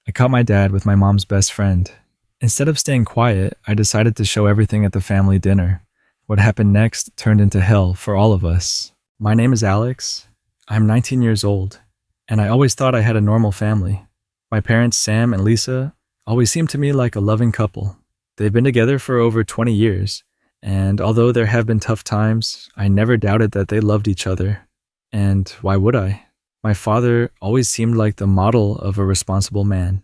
I caught my dad with my mom's best friend. Instead of staying quiet, I decided to show everything at the family dinner. What happened next turned into hell for all of us. My name is Alex. I'm 19 years old, and I always thought I had a normal family. My parents, Sam and Lisa, always seemed to me like a loving couple. They've been together for over 20 years, and although there have been tough times, I never doubted that they loved each other. And why would I? My father always seemed like the model of a responsible man,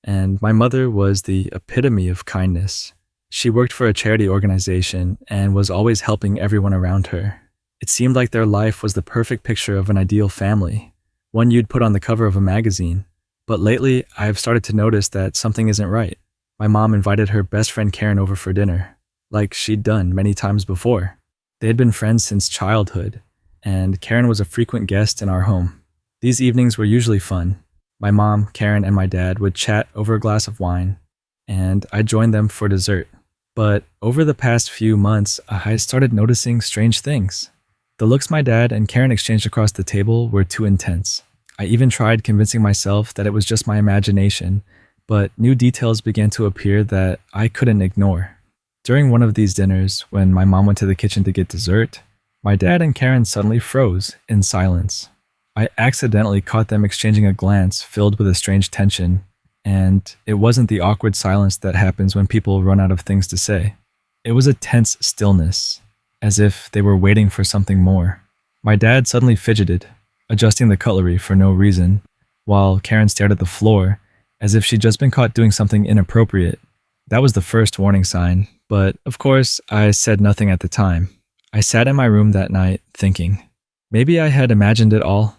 and my mother was the epitome of kindness. She worked for a charity organization and was always helping everyone around her. It seemed like their life was the perfect picture of an ideal family, one you'd put on the cover of a magazine. But lately, I've started to notice that something isn't right. My mom invited her best friend Karen over for dinner, like she'd done many times before. They had been friends since childhood, and Karen was a frequent guest in our home. These evenings were usually fun. My mom, Karen, and my dad would chat over a glass of wine, and I'd join them for dessert. But over the past few months, I started noticing strange things. The looks my dad and Karen exchanged across the table were too intense. I even tried convincing myself that it was just my imagination, but new details began to appear that I couldn't ignore. During one of these dinners, when my mom went to the kitchen to get dessert, my dad and Karen suddenly froze in silence. I accidentally caught them exchanging a glance filled with a strange tension, and it wasn't the awkward silence that happens when people run out of things to say. It was a tense stillness, as if they were waiting for something more. My dad suddenly fidgeted, adjusting the cutlery for no reason, while Karen stared at the floor as if she'd just been caught doing something inappropriate. That was the first warning sign, but of course, I said nothing at the time. I sat in my room that night thinking, maybe I had imagined it all.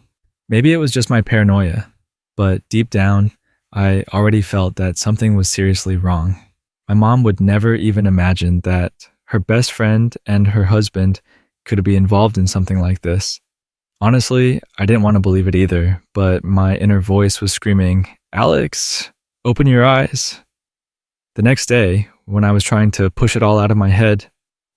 Maybe it was just my paranoia, but deep down, I already felt that something was seriously wrong. My mom would never even imagine that her best friend and her husband could be involved in something like this. Honestly, I didn't want to believe it either, but my inner voice was screaming, "Alex, open your eyes." The next day, when I was trying to push it all out of my head,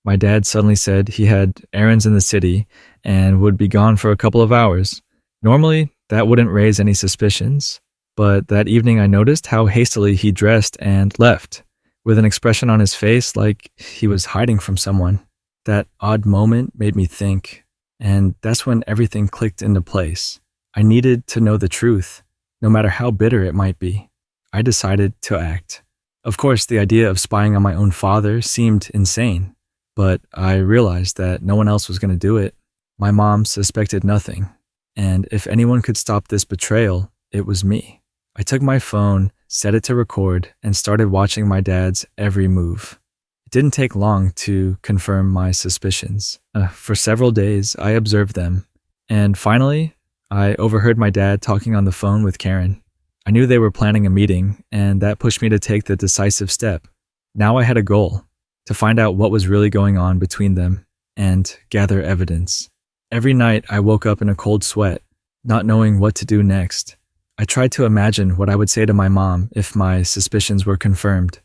my dad suddenly said he had errands in the city and would be gone for a couple of hours. Normally, that wouldn't raise any suspicions, but that evening I noticed how hastily he dressed and left, with an expression on his face like he was hiding from someone. That odd moment made me think, and that's when everything clicked into place. I needed to know the truth, no matter how bitter it might be. I decided to act. Of course, the idea of spying on my own father seemed insane, but I realized that no one else was going to do it. My mom suspected nothing, and if anyone could stop this betrayal, it was me. I took my phone, set it to record, and started watching my dad's every move. It didn't take long to confirm my suspicions. For several days, I observed them, and finally, I overheard my dad talking on the phone with Karen. I knew they were planning a meeting, and that pushed me to take the decisive step. Now I had a goal, to find out what was really going on between them and gather evidence. Every night I woke up in a cold sweat, not knowing what to do next. I tried to imagine what I would say to my mom if my suspicions were confirmed.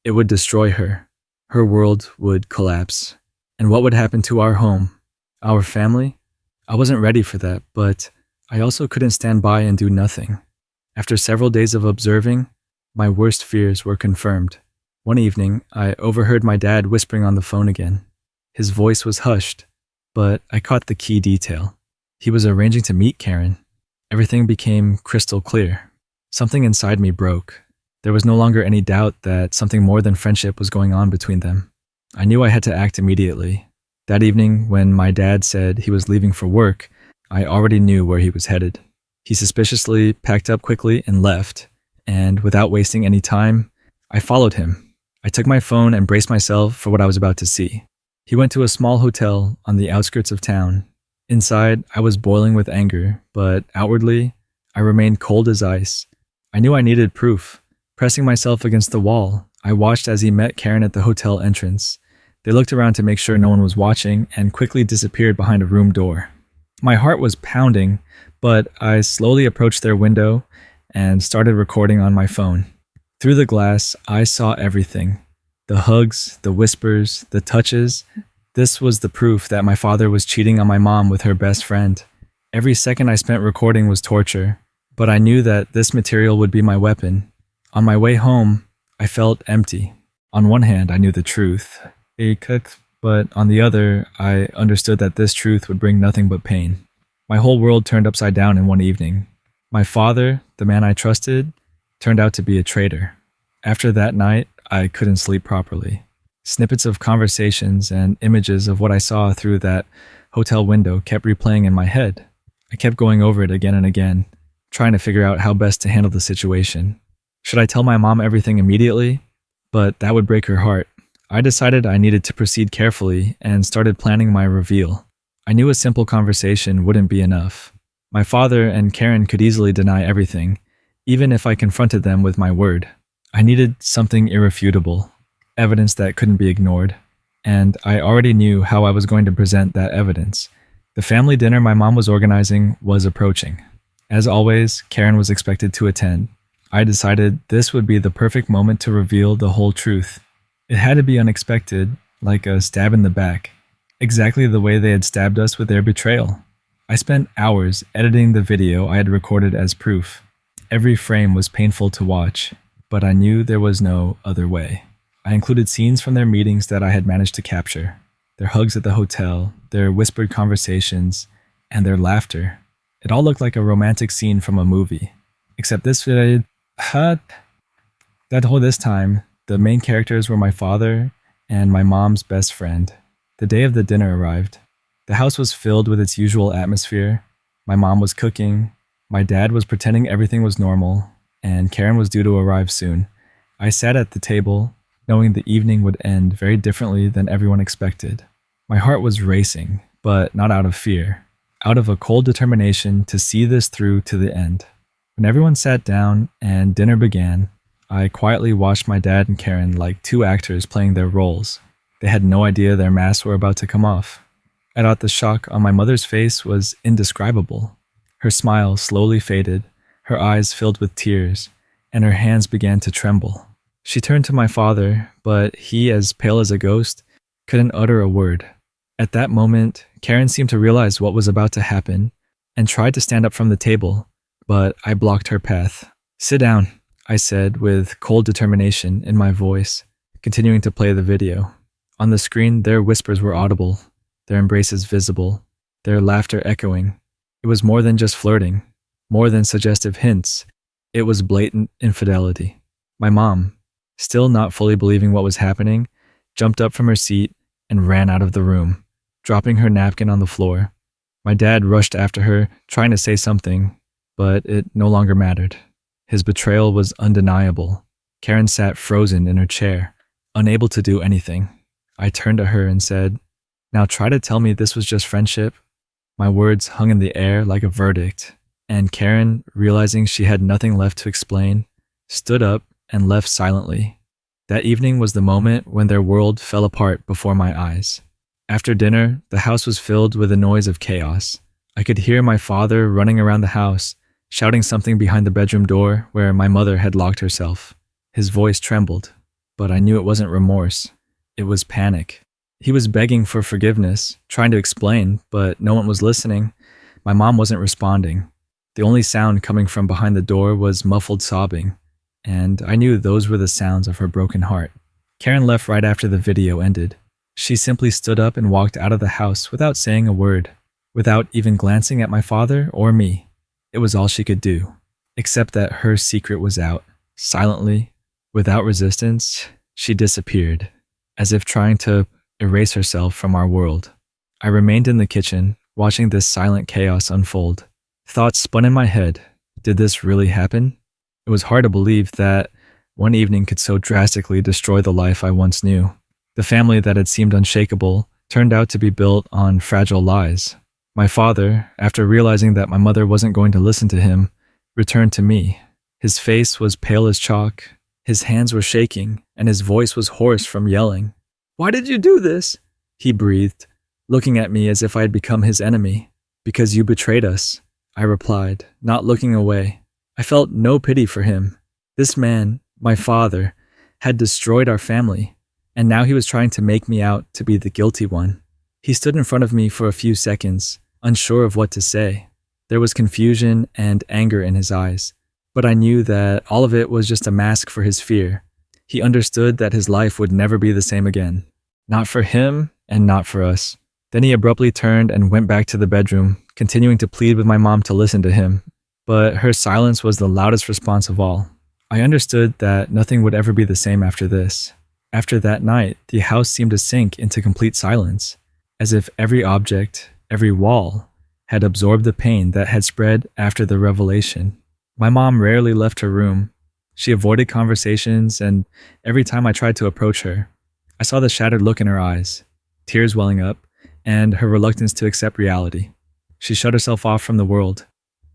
It would destroy her. Her world would collapse. And what would happen to our home, our family? I wasn't ready for that, but I also couldn't stand by and do nothing. After several days of observing, my worst fears were confirmed. One evening, I overheard my dad whispering on the phone again. His voice was hushed, but I caught the key detail. He was arranging to meet Karen. Everything became crystal clear. Something inside me broke. There was no longer any doubt that something more than friendship was going on between them. I knew I had to act immediately. That evening, when my dad said he was leaving for work, I already knew where he was headed. He suspiciously packed up quickly and left, and without wasting any time, I followed him. I took my phone and braced myself for what I was about to see. He went to a small hotel on the outskirts of town. Inside, I was boiling with anger, but outwardly, I remained cold as ice. I knew I needed proof. Pressing myself against the wall, I watched as he met Karen at the hotel entrance. They looked around to make sure no one was watching and quickly disappeared behind a room door. My heart was pounding, but I slowly approached their window and started recording on my phone. Through the glass, I saw everything. The hugs, the whispers, the touches. This was the proof that my father was cheating on my mom with her best friend. Every second I spent recording was torture, but I knew that this material would be my weapon. On my way home, I felt empty. On one hand, I knew the truth, but on the other, I understood that this truth would bring nothing but pain. My whole world turned upside down in one evening. My father, the man I trusted, turned out to be a traitor. After that night, I couldn't sleep properly. Snippets of conversations and images of what I saw through that hotel window kept replaying in my head. I kept going over it again and again, trying to figure out how best to handle the situation. Should I tell my mom everything immediately? But that would break her heart. I decided I needed to proceed carefully and started planning my reveal. I knew a simple conversation wouldn't be enough. My father and Karen could easily deny everything, even if I confronted them with my word. I needed something irrefutable, evidence that couldn't be ignored, and I already knew how I was going to present that evidence. The family dinner my mom was organizing was approaching. As always, Karen was expected to attend. I decided this would be the perfect moment to reveal the whole truth. It had to be unexpected, like a stab in the back, exactly the way they had stabbed us with their betrayal. I spent hours editing the video I had recorded as proof. Every frame was painful to watch, but I knew there was no other way. I included scenes from their meetings that I had managed to capture, their hugs at the hotel, their whispered conversations, and their laughter. It all looked like a romantic scene from a movie, except this time, the main characters were my father and my mom's best friend. The day of the dinner arrived. The house was filled with its usual atmosphere. My mom was cooking, my dad was pretending everything was normal, and Karen was due to arrive soon. I sat at the table, knowing the evening would end very differently than everyone expected. My heart was racing, but not out of fear, out of a cold determination to see this through to the end. When everyone sat down and dinner began, I quietly watched my dad and Karen like two actors playing their roles. They had no idea their masks were about to come off. I thought the shock on my mother's face was indescribable. Her smile slowly faded, her eyes filled with tears, and her hands began to tremble. She turned to my father, but he, as pale as a ghost, couldn't utter a word. At that moment, Karen seemed to realize what was about to happen and tried to stand up from the table, but I blocked her path. "Sit down," I said with cold determination in my voice, continuing to play the video. On the screen, their whispers were audible, their embraces visible, their laughter echoing. It was more than just flirting, more than suggestive hints. It was blatant infidelity. My mom, still not fully believing what was happening, jumped up from her seat and ran out of the room, dropping her napkin on the floor. My dad rushed after her, trying to say something, but it no longer mattered. His betrayal was undeniable. Karen sat frozen in her chair, unable to do anything. I turned to her and said, "Now try to tell me this was just friendship." My words hung in the air like a verdict, and Karen, realizing she had nothing left to explain, stood up and left silently. That evening was the moment when their world fell apart before my eyes. After dinner, the house was filled with a noise of chaos. I could hear my father running around the house, shouting something behind the bedroom door where my mother had locked herself. His voice trembled, but I knew it wasn't remorse. It was panic. He was begging for forgiveness, trying to explain, but no one was listening. My mom wasn't responding. The only sound coming from behind the door was muffled sobbing, and I knew those were the sounds of her broken heart. Karen left right after the video ended. She simply stood up and walked out of the house without saying a word, without even glancing at my father or me. It was all she could do, except that her secret was out. Silently, without resistance, she disappeared, as if trying to erase herself from our world. I remained in the kitchen, watching this silent chaos unfold. Thoughts spun in my head. Did this really happen? It was hard to believe that one evening could so drastically destroy the life I once knew. The family that had seemed unshakable turned out to be built on fragile lies. My father, after realizing that my mother wasn't going to listen to him, returned to me. His face was pale as chalk, his hands were shaking, and his voice was hoarse from yelling. "Why did you do this?" he breathed, looking at me as if I had become his enemy. "Because you betrayed us," I replied, not looking away. I felt no pity for him. This man, my father, had destroyed our family, and now he was trying to make me out to be the guilty one. He stood in front of me for a few seconds, unsure of what to say. There was confusion and anger in his eyes. But I knew that all of it was just a mask for his fear. He understood that his life would never be the same again. Not for him and not for us. Then he abruptly turned and went back to the bedroom, continuing to plead with my mom to listen to him. But her silence was the loudest response of all. I understood that nothing would ever be the same after this. After that night, the house seemed to sink into complete silence, as if every object, every wall, had absorbed the pain that had spread after the revelation. My mom rarely left her room. She avoided conversations, and every time I tried to approach her, I saw the shattered look in her eyes, tears welling up, and her reluctance to accept reality. She shut herself off from the world,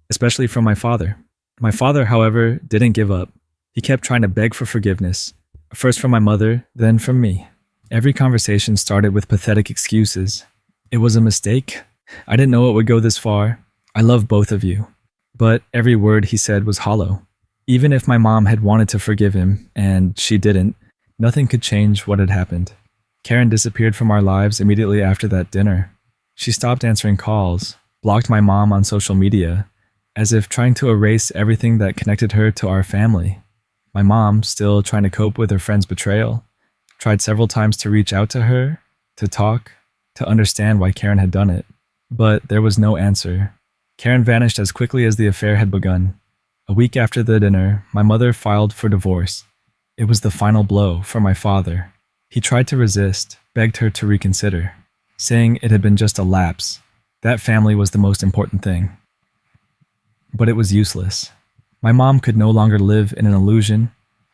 especially from my father. My father, however, didn't give up. He kept trying to beg for forgiveness, first from my mother, then from me. Every conversation started with pathetic excuses. It was a mistake. I didn't know it would go this far. I love both of you. But every word he said was hollow. Even if my mom had wanted to forgive him, and she didn't, nothing could change what had happened. Karen disappeared from our lives immediately after that dinner. She stopped answering calls, blocked my mom on social media, as if trying to erase everything that connected her to our family. My mom, still trying to cope with her friend's betrayal, tried several times to reach out to her, to talk, to understand why Karen had done it. But there was no answer. Karen vanished as quickly as the affair had begun. A week after the dinner, my mother filed for divorce. It was the final blow for my father. He tried to resist, begged her to reconsider, saying it had been just a lapse. That family was the most important thing. But it was useless. My mom could no longer live in an illusion,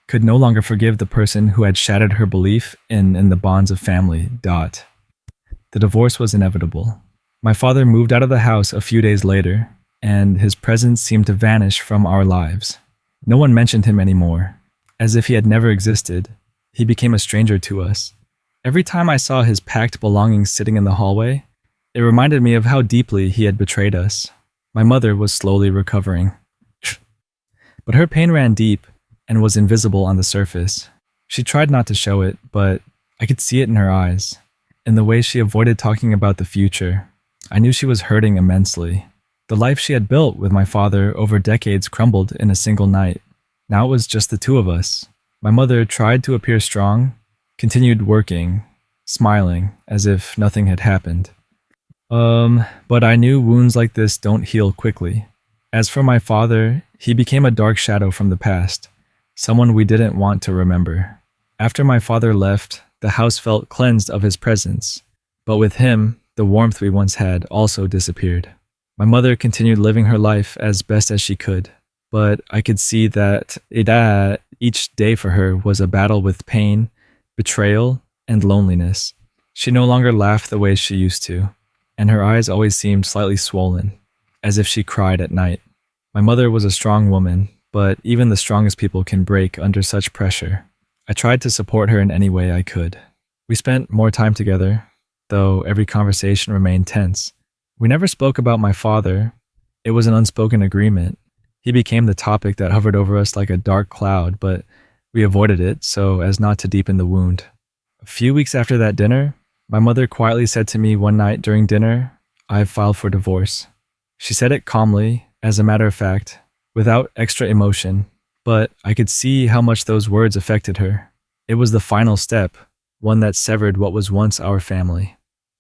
could no longer forgive the person who had shattered her belief in the bonds of family. The divorce was inevitable. My father moved out of the house a few days later, and his presence seemed to vanish from our lives. No one mentioned him anymore. As if he had never existed, he became a stranger to us. Every time I saw his packed belongings sitting in the hallway, it reminded me of how deeply he had betrayed us. My mother was slowly recovering. But her pain ran deep and was invisible on the surface. She tried not to show it, but I could see it in her eyes, in the way she avoided talking about the future. I knew she was hurting immensely. The life she had built with my father over decades crumbled in a single night. Now it was just the two of us. My mother tried to appear strong, continued working, smiling as if nothing had happened. But I knew wounds like this don't heal quickly. As for my father, he became a dark shadow from the past, someone we didn't want to remember. After my father left, the house felt cleansed of his presence, but with him, the warmth we once had also disappeared. My mother continued living her life as best as she could, but I could see that each day for her was a battle with pain, betrayal, and loneliness. She no longer laughed the way she used to, and her eyes always seemed slightly swollen, as if she cried at night. My mother was a strong woman, but even the strongest people can break under such pressure. I tried to support her in any way I could. We spent more time together, though every conversation remained tense. We never spoke about my father. It was an unspoken agreement. He became the topic that hovered over us like a dark cloud, but we avoided it so as not to deepen the wound. A few weeks after that dinner, my mother quietly said to me one night during dinner, "I've filed for divorce." She said it calmly, as a matter of fact, without extra emotion, but I could see how much those words affected her. It was the final step, one that severed what was once our family.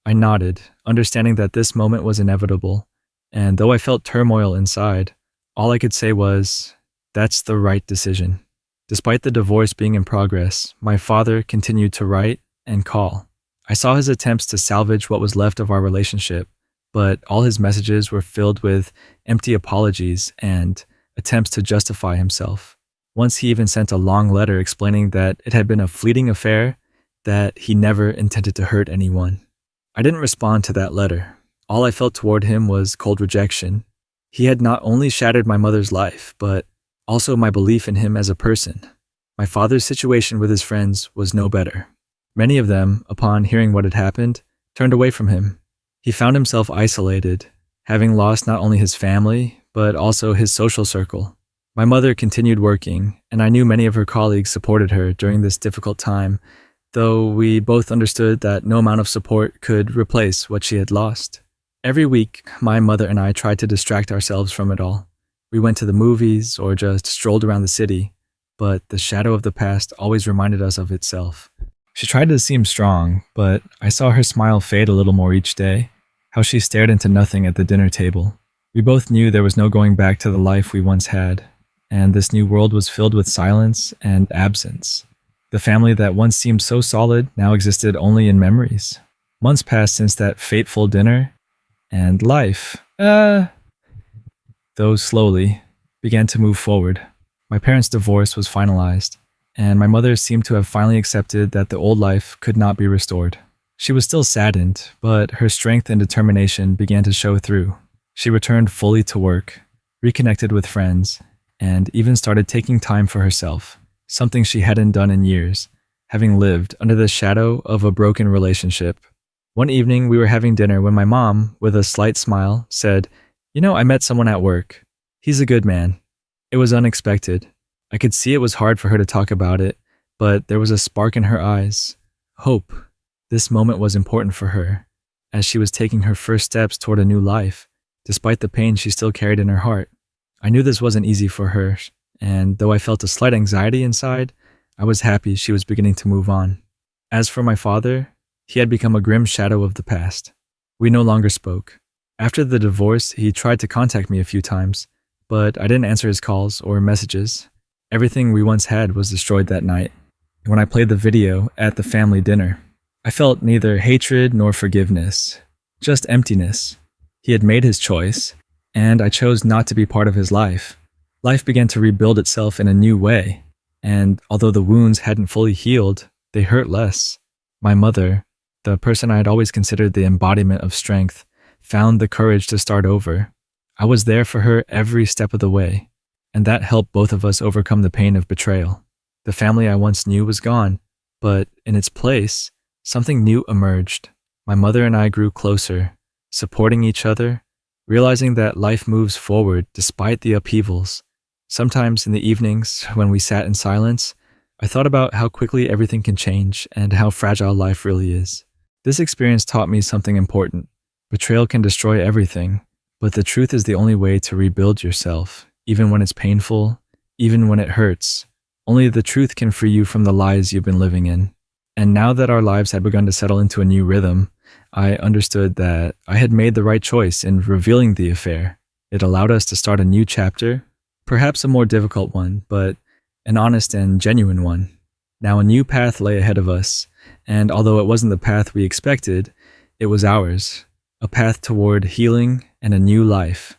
I nodded, understanding that this moment was inevitable, and though I felt turmoil inside, all I could say was, "That's the right decision." Despite the divorce being in progress, my father continued to write and call. I saw his attempts to salvage what was left of our relationship, but all his messages were filled with empty apologies and attempts to justify himself. Once he even sent a long letter explaining that it had been a fleeting affair, that he never intended to hurt anyone. I didn't respond to that letter. All I felt toward him was cold rejection. He had not only shattered my mother's life, but also my belief in him as a person. My father's situation with his friends was no better. Many of them, upon hearing what had happened, turned away from him. He found himself isolated, having lost not only his family, but also his social circle. My mother continued working, and I knew many of her colleagues supported her during this difficult time, though we both understood that no amount of support could replace what she had lost. Every week, my mother and I tried to distract ourselves from it all. We went to the movies or just strolled around the city, but the shadow of the past always reminded us of itself. She tried to seem strong, but I saw her smile fade a little more each day, how she stared into nothing at the dinner table. We both knew there was no going back to the life we once had, and this new world was filled with silence and absence. The family that once seemed so solid now existed only in memories. Months passed since that fateful dinner, and life, though slowly, began to move forward. My parents' divorce was finalized, and my mother seemed to have finally accepted that the old life could not be restored. She was still saddened, but her strength and determination began to show through. She returned fully to work, reconnected with friends, and even started taking time for herself, something she hadn't done in years, having lived under the shadow of a broken relationship. One evening, we were having dinner when my mom, with a slight smile, said, "You know, I met someone at work. He's a good man." It was unexpected. I could see it was hard for her to talk about it, but there was a spark in her eyes. Hope. This moment was important for her, as she was taking her first steps toward a new life, despite the pain she still carried in her heart. I knew this wasn't easy for her, and though I felt a slight anxiety inside, I was happy she was beginning to move on. As for my father, he had become a grim shadow of the past. We no longer spoke. After the divorce, he tried to contact me a few times, but I didn't answer his calls or messages. Everything we once had was destroyed that night. When I played the video at the family dinner, I felt neither hatred nor forgiveness, just emptiness. He had made his choice, and I chose not to be part of his life. Life began to rebuild itself in a new way, and although the wounds hadn't fully healed, they hurt less. My mother, the person I had always considered the embodiment of strength, found the courage to start over. I was there for her every step of the way, and that helped both of us overcome the pain of betrayal. The family I once knew was gone, but in its place, something new emerged. My mother and I grew closer, supporting each other, realizing that life moves forward despite the upheavals. Sometimes in the evenings, when we sat in silence, I thought about how quickly everything can change and how fragile life really is. This experience taught me something important. Betrayal can destroy everything, but the truth is the only way to rebuild yourself, even when it's painful, even when it hurts. Only the truth can free you from the lies you've been living in. And now that our lives had begun to settle into a new rhythm, I understood that I had made the right choice in revealing the affair. It allowed us to start a new chapter, perhaps a more difficult one, but an honest and genuine one. Now a new path lay ahead of us, and although it wasn't the path we expected, it was ours, a path toward healing and a new life.